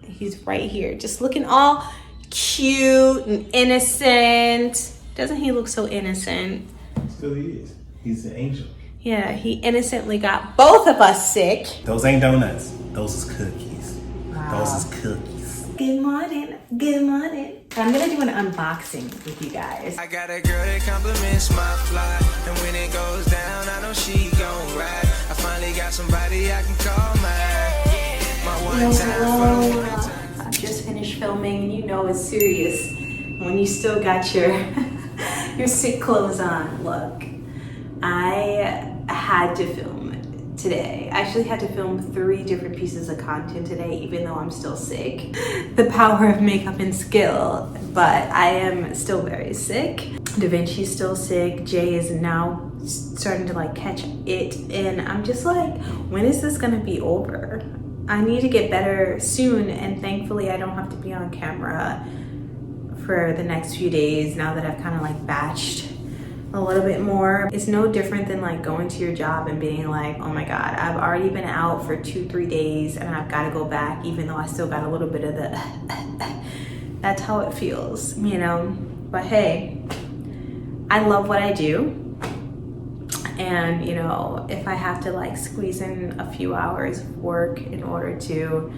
He's right here, just looking all cute and innocent. Doesn't he look so innocent? Still he is. He's an angel. Yeah, he innocently got both of us sick. Those ain't donuts. Those is cookies. Wow. Those is cookies. Good morning. Good morning. I'm gonna do an unboxing with you guys. I got a girl that compliments my fly, and when it goes down, I know she gon' ride. I finally got somebody I can call my one time for the one time. I just finished filming, and you know it's serious when you still got your your sick clothes on. Look, I had to film today. I actually had to film 3 different pieces of content today, even though I'm still sick. The power of makeup and skill, but I am still very sick. Da Vinci's still sick. Jay is now starting to like catch it, and I'm just like, when is this gonna be over? I need to get better soon, and thankfully I don't have to be on camera for the next few days now that I've kind of like batched a little bit more. It's no different than like going to your job and being like, oh my God, I've already been out for 2-3 days and I've got to go back, even though I still got a little bit of the that's how it feels, you know. But hey, I love what I do, and you know, if I have to like squeeze in a few hours of work in order to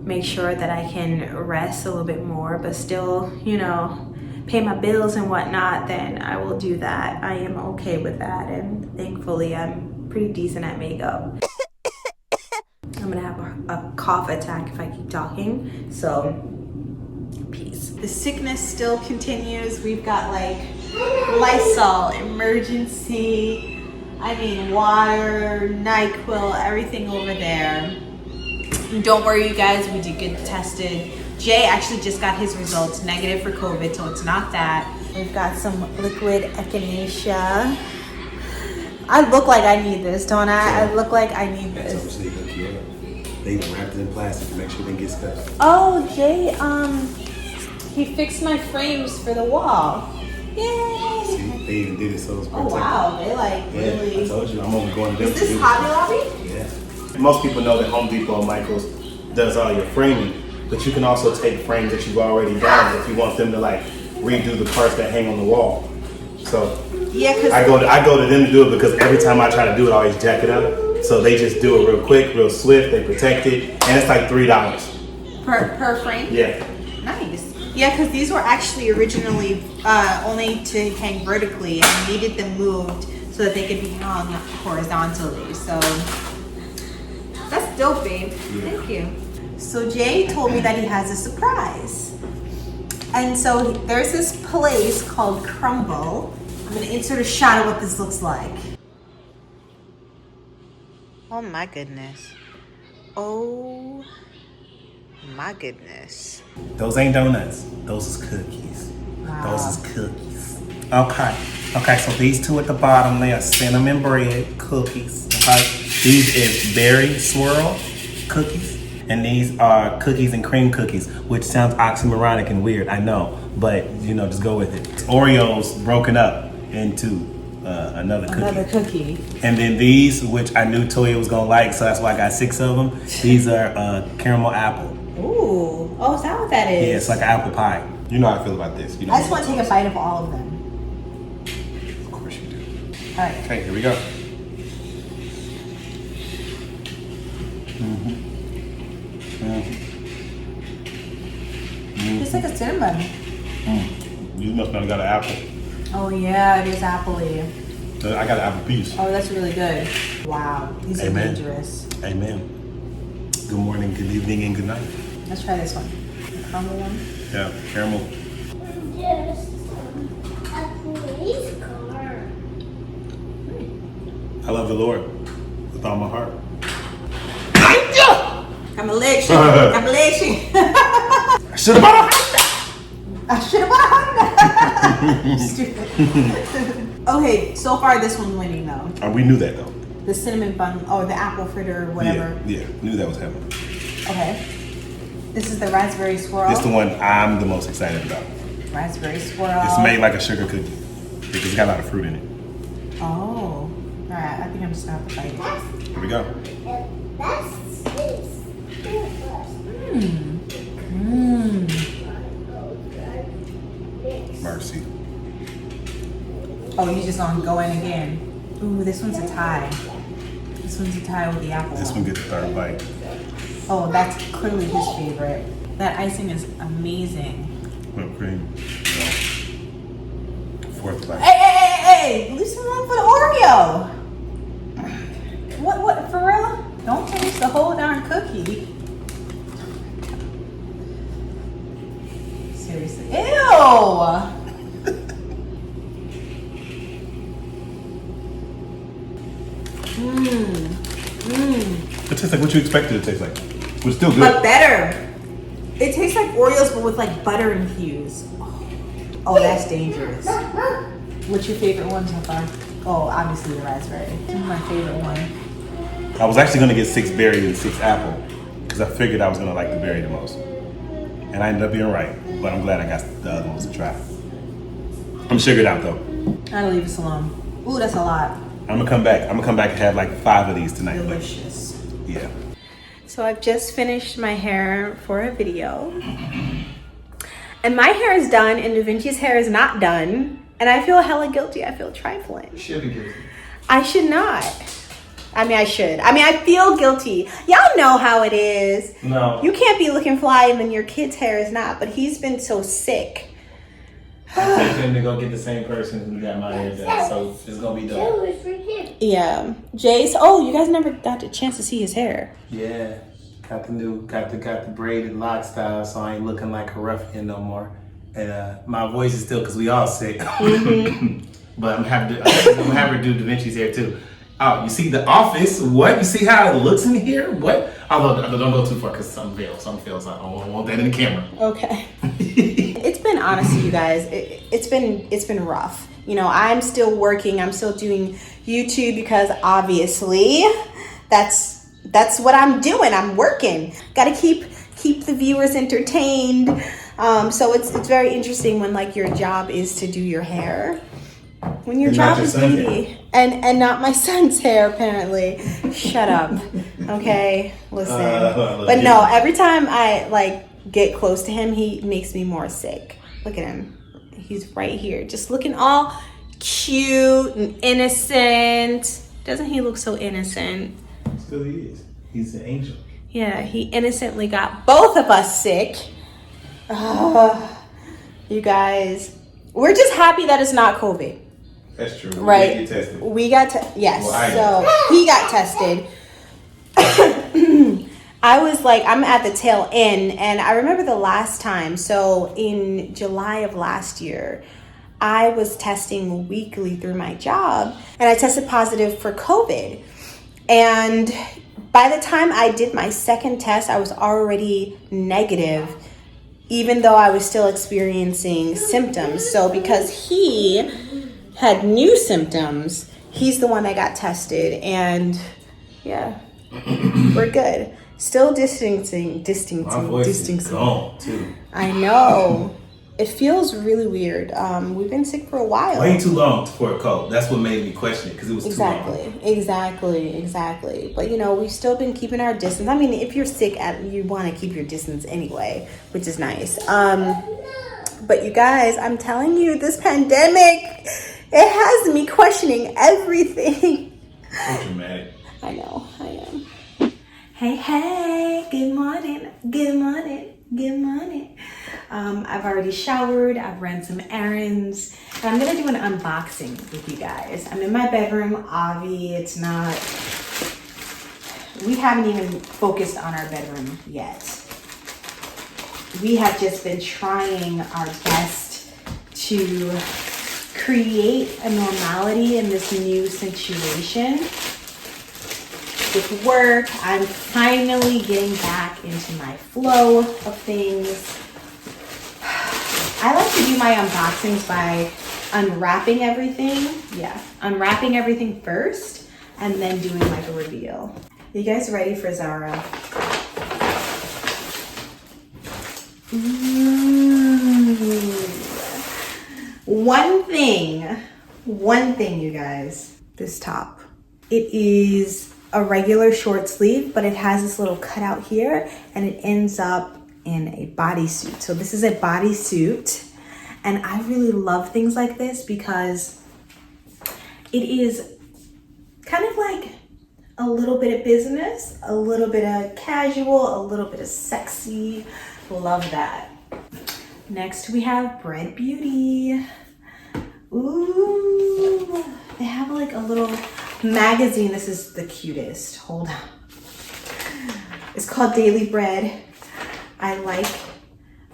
make sure that I can rest a little bit more but still, you know, pay my bills and whatnot, then I will do that. I am okay with that, and thankfully I'm pretty decent at makeup. I'm gonna have a cough attack if I keep talking, so peace. The sickness still continues. We've got like Lysol, emergency, I mean water, NyQuil, everything over there. And don't worry you guys, we did get tested. Jay actually just got his results negative for COVID, so it's not that. We've got some liquid echinacea. I look like I need this, don't I? I look like I need this. They wrapped it in plastic to make sure they get stuck. Oh, Jay, he fixed my frames for the wall. Yay! See, they even did it so it's Oh protected. wow, they like really. Yeah, I told you, I'm only going to Is this Hobby Lobby? Yeah. Most people know that Home Depot and Michael's does all your framing. But you can also take frames that you've already done if you want them to like redo the parts that hang on the wall. So yeah, cause I go to them to do it because every time I try to do it, I always jack it up. So they just do it real quick, real swift. They protect it, and it's like $3 per frame. Yeah. Nice. Yeah, because these were actually originally only to hang vertically, and needed them moved so that they could be hung horizontally. So that's dope, babe. Yeah. Thank you. So Jay told me that he has a surprise. And so there's this place called Crumble. I'm gonna insert a shot of what this looks like. Oh my goodness. Oh my goodness. Those ain't donuts. Those is cookies. Wow. Those is cookies. Okay, so these 2 at the bottom, they are cinnamon bread cookies. Okay, these is berry swirl cookies. And these are cookies and cream cookies, which sounds oxymoronic and weird, I know, but you know, just go with it. It's Oreos broken up into another cookie. Another cookie. And then these, which I knew Toya was gonna like, so that's why I got 6 of them. These are caramel apple. Ooh, oh, is that what that is? Yeah, it's like an apple pie. You know how I feel about this. You know I just want to take a bite of all of them. Of course you do. All right. Okay, here we go. Mm-hmm. It's like a cinnamon. You must not got an apple. Oh yeah, it is appley. I got an apple piece. Oh, that's really good. Wow, these Amen. are dangerous. Amen. Good morning, good evening, and good night. Let's try this one. The caramel one. Yeah, caramel. Just a police car. I love the Lord with all my heart. I'm a leg shake. I'm a leg shake. I should have bought a I should have bought a Honda. Stupid. Okay, so far this one's winning though. We knew that though. The cinnamon bun or the apple fritter or whatever. Yeah, knew that was happening. Okay. This is the raspberry swirl. This is the one I'm the most excited about. Raspberry swirl. It's made like a sugar cookie because it's got a lot of fruit in it. Oh. Alright, I think I'm just gonna have to bite it. Here we go. That's this. Mmm. Oh, you just gonna go in again. Ooh, this one's a tie. This one's a tie with the apple. This one gets the third bite. Oh, that's clearly his favorite. That icing is amazing. Whipped cream. Fourth bite. Hey! Leave some room for the Oreo. What, for real? Don't taste the whole darn cookie. Seriously. Ew! It tastes like what you expected it to taste like. It's still good. But better. It tastes like Oreos, but with like butter infused. Oh, that's dangerous. What's your favorite one so far? Oh, obviously the raspberry. This is my favorite one. I was actually gonna get 6 berry and 6 apple because I figured I was gonna like the berry the most, and I ended up being right. But I'm glad I got the other ones to try. I'm sugared out though. I'll leave this alone. Ooh, that's a lot. I'm gonna come back and have like 5 of these tonight. Delicious. Yeah. So I've just finished my hair for a video. And my hair is done and Da Vinci's hair is not done. And I feel hella guilty. I feel trifling. You should be guilty. I should not. I mean, I should. I mean, I feel guilty. Y'all know how it is. No. You can't be looking fly and then your kid's hair is not. But he's been so sick. I'm taking him to go get the same person who got my hair done. So it's gonna be done. Yeah. Jace. Oh, you guys never got a chance to see his hair. Yeah. Got the braided lock style, so I ain't looking like a ruffian no more. And my voice is still because we all sick. But I'm gonna have her do Da Vinci's hair too. Oh, you see The Office? What? You see how it looks in here? What? Although don't go too far because some fails. I don't want that in the camera. Okay. It's been, honestly, you guys, it's been rough. You know, I'm still working. I'm still doing YouTube because obviously that's what I'm doing. I'm working. Got to keep the viewers entertained. So it's very interesting when like your job is to do your hair. When your job is beauty. And not my son's hair, apparently. Shut up. Okay? Listen. But no, every time I like get close to him, he makes me more sick. Look at him. He's right here. Just looking all cute and innocent. Doesn't he look so innocent? Still he is. He's an angel. Yeah, he innocently got both of us sick. You guys, we're just happy that it's not COVID. That's true. Right. We get tested. We got yes. Well, so he got tested. I was like, I'm at the tail end, and I remember the last time. So in July of last year, I was testing weekly through my job, and I tested positive for COVID. And by the time I did my second test, I was already negative, even though I was still experiencing symptoms. So because he had new symptoms, he's the one that got tested, and yeah, we're good. Still distancing. My voice is gone too. I know. It feels really weird. We've been sick for a while. Way too long for a cold. That's what made me question it, because it was too long. Exactly. But you know, we've still been keeping our distance. I mean, if you're sick, you want to keep your distance anyway, which is nice. But you guys, I'm telling you, this pandemic, it has me questioning everything. So dramatic. I know, I am. Hey, good morning. I've already showered, I've ran some errands, and I'm gonna do an unboxing with you guys. I'm in my bedroom, we haven't even focused on our bedroom yet. We have just been trying our best to create a normality in this new situation. With work, I'm finally getting back into my flow of things. I like to do my unboxings by unwrapping everything first and then doing like a reveal. You guys ready for Zara? One thing, you guys, this top. It is a regular short sleeve, but it has this little cutout here, and it ends up in a bodysuit. So this is a bodysuit, and I really love things like this because It is kind of like a little bit of business, a little bit of casual, a little bit of sexy. Love that. Next we have Bread Beauty. Ooh, they have like a little magazine. This is the cutest. Hold on. It's called Daily Bread. I like,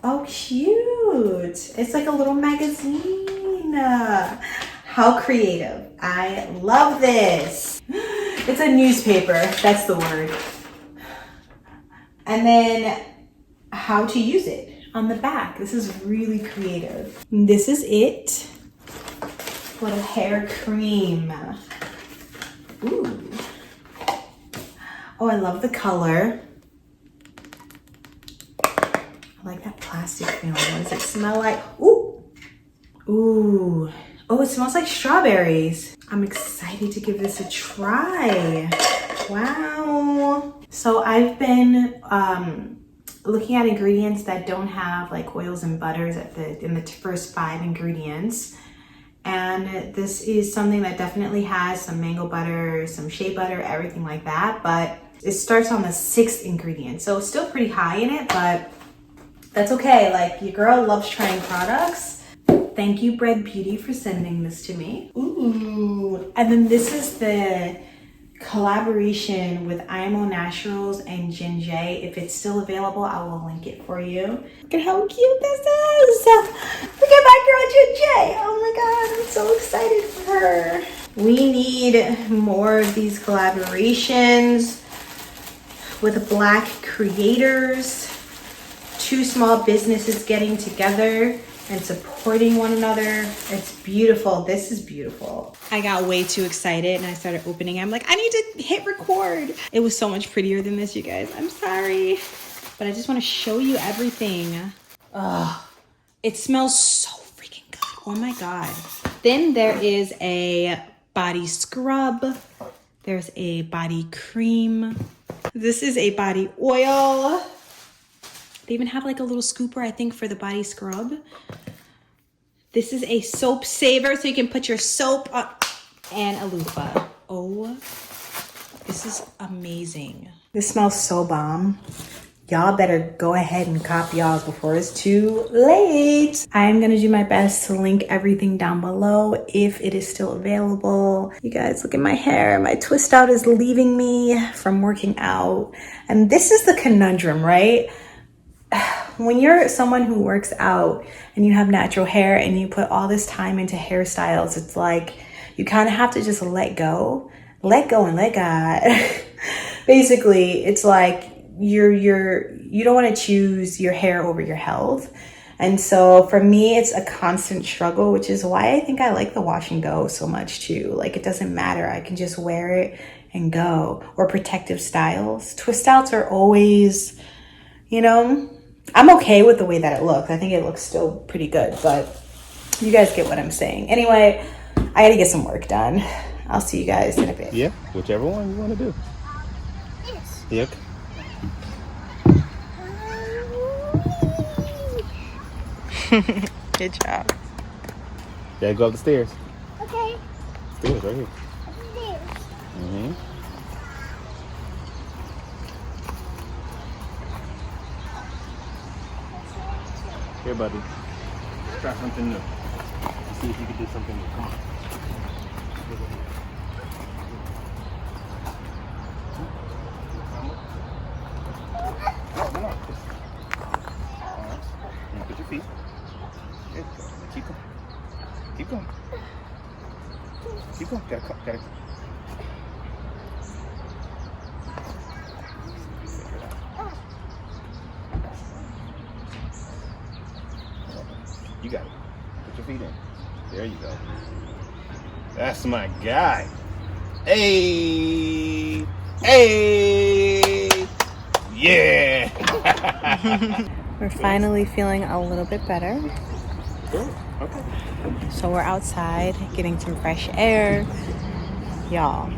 oh cute. It's like a little magazine. How creative. I love this. It's a newspaper, that's the word. And then how to use it on the back. This is really creative. This is it. What a hair cream. Ooh. Oh, I love the color. I like that plastic film. What does it smell like? Ooh. Ooh. Oh, it smells like strawberries. I'm excited to give this a try. Wow. So I've been looking at ingredients that don't have like oils and butters in the first 5 ingredients. And this is something that definitely has some mango butter, some shea butter, everything like that. But it starts on the 6th ingredient. So it's still pretty high in it, but that's okay. Like, your girl loves trying products. Thank you, Bread Beauty, for sending this to me. Ooh. And then this is the collaboration with IMO Naturals and Ginger. If it's still available, I will link it for you. Look at how cute this is. Look at my girl Ginger. Oh my God, I'm so excited for her. We need more of these collaborations with Black creators, 2 small businesses getting together and supporting one another. It's beautiful. This is beautiful. I got way too excited and I started opening it. I'm like, I need to hit record. It was so much prettier than this, you guys. I'm sorry. But I just want to show you everything. Oh, it smells so freaking good. Oh my God. Then there is a body scrub. There's a body cream. This is a body oil. They even have like a little scooper, I think, for the body scrub. This is a soap saver, so you can put your soap on, and a loofah. Oh, this is amazing. This smells so bomb. Y'all better go ahead and cop y'all before it's too late. I'm gonna do my best to link everything down below if it is still available. You guys, look at my hair. My twist out is leaving me from working out. And this is the conundrum, right? When you're someone who works out and you have natural hair and you put all this time into hairstyles, it's like you kind of have to just let go and let God. Basically, it's like you don't want to choose your hair over your health. And so for me, it's a constant struggle, which is why I think I like the wash and go so much too. Like, it doesn't matter. I can just wear it and go. Or protective styles. Twist outs are always, you know, I'm okay with the way that it looks. I think it looks still pretty good, but you guys get what I'm saying. Anyway, I gotta get some work done. I'll see you guys in a bit. Yeah, whichever one you want to do. Yes. Yep. Good job. Gotta go up the stairs. Okay. Stairs right here. This. Mm-hmm. Here, buddy. Let's try something new. Let's see if you can do something new. Come on. Come on. All right. And put your feet. Good. Keep going. Keep going. Keep going. Gotta. You got it. Put your feet in. There you go. That's my guy. Hey! Hey! Yeah! We're finally feeling a little bit better. Good. Okay. So we're outside getting some fresh air. Y'all,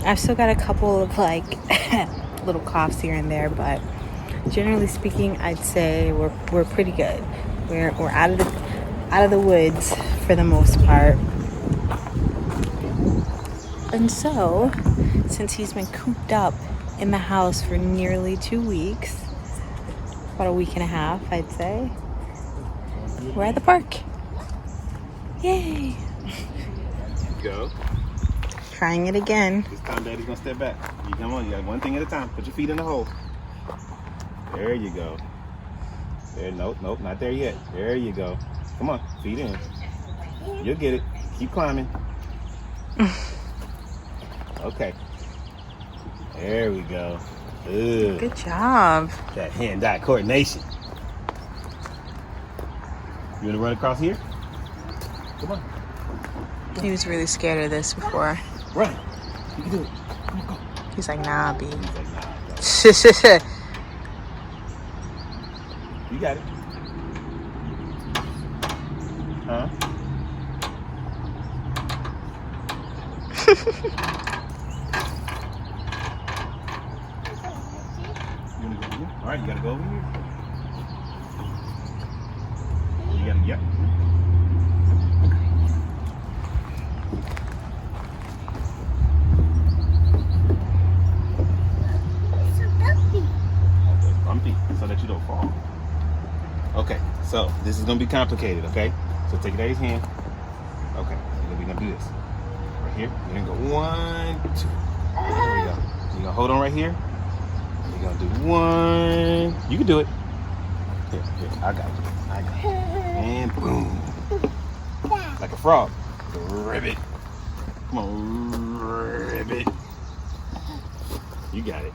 I've still got a couple of like little coughs here and there, but generally speaking, I'd say we're pretty good. We're out of the woods for the most part. And so, since he's been cooped up in the house for nearly 2 weeks, about a week and a half, I'd say, we're at the park. Yay! Go. Trying it again. This time Daddy's gonna step back. You come on, you got one thing at a time. Put your feet in the hole. There you go. There, nope, not there yet. There you go. Come on, feet in. You'll get it. Keep climbing. Okay. There we go. Ugh. Good job. That hand-eye coordination. You wanna run across here? Come on. He was really scared of this before. Run. You can do it. Come on, go. He's like, nah, B. He's like, nah, go. You got it. Huh? You wanna go over here? All right, you gotta go over here. You gotta, yep. It's so bumpy. It's bumpy so that you don't fall. Okay, so this is gonna be complicated, okay? So take it out of his hand. Okay, and then we're gonna do this. Right here, we're gonna go 1, 2. There we go. You're gonna hold on right here. And you're gonna do 1. You can do it. Here, I got you. And boom. Like a frog. Ribbit. Come on, ribbit. You got it.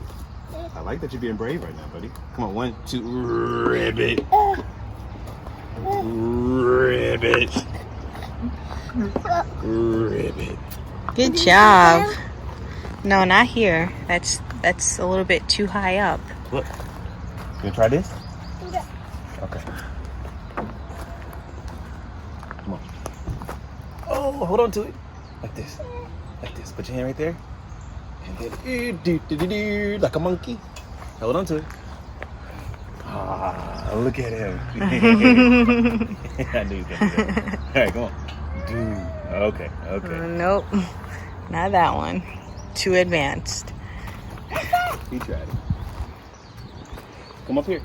I like that you're being brave right now, buddy. Come on, 1, 2, ribbit. Ribbit. Ribbit. Good job. No, not here. That's a little bit too high up. Look. You gonna try this? Yeah. Okay. Come on. Oh, hold on to it. Like this. Like this. Put your hand right there. And then like a monkey. Hold on to it. Ah, look at him. I knew he was gonna do that. All right, come on. Dude. Okay. Nope. Not that one. Too advanced. He tried it. Come up here.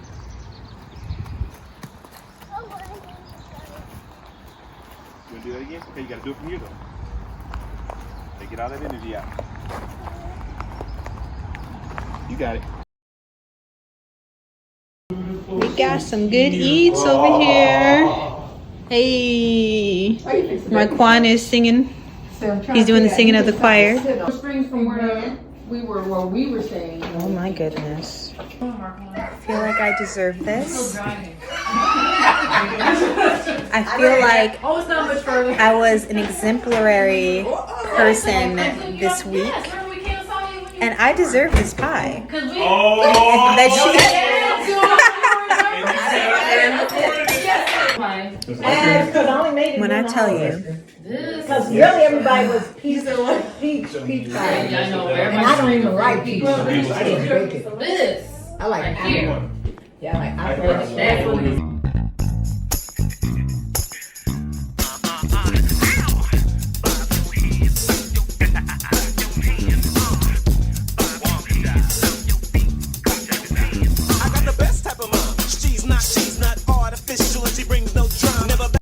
You wanna do that again? Okay, you gotta do it from here though. Take all that energy out. You got it. We got some good eats over here. Hey, Marquand is singing. He's doing the singing of the choir. Springs from where we were staying. Oh my goodness. I feel like I deserve this. I feel like I was an exemplary person this week. And I deserve this pie. When I tell you, because really everybody was peach pie. And I don't even like peach. I didn't bake it. I like apple. Yeah, I like apple.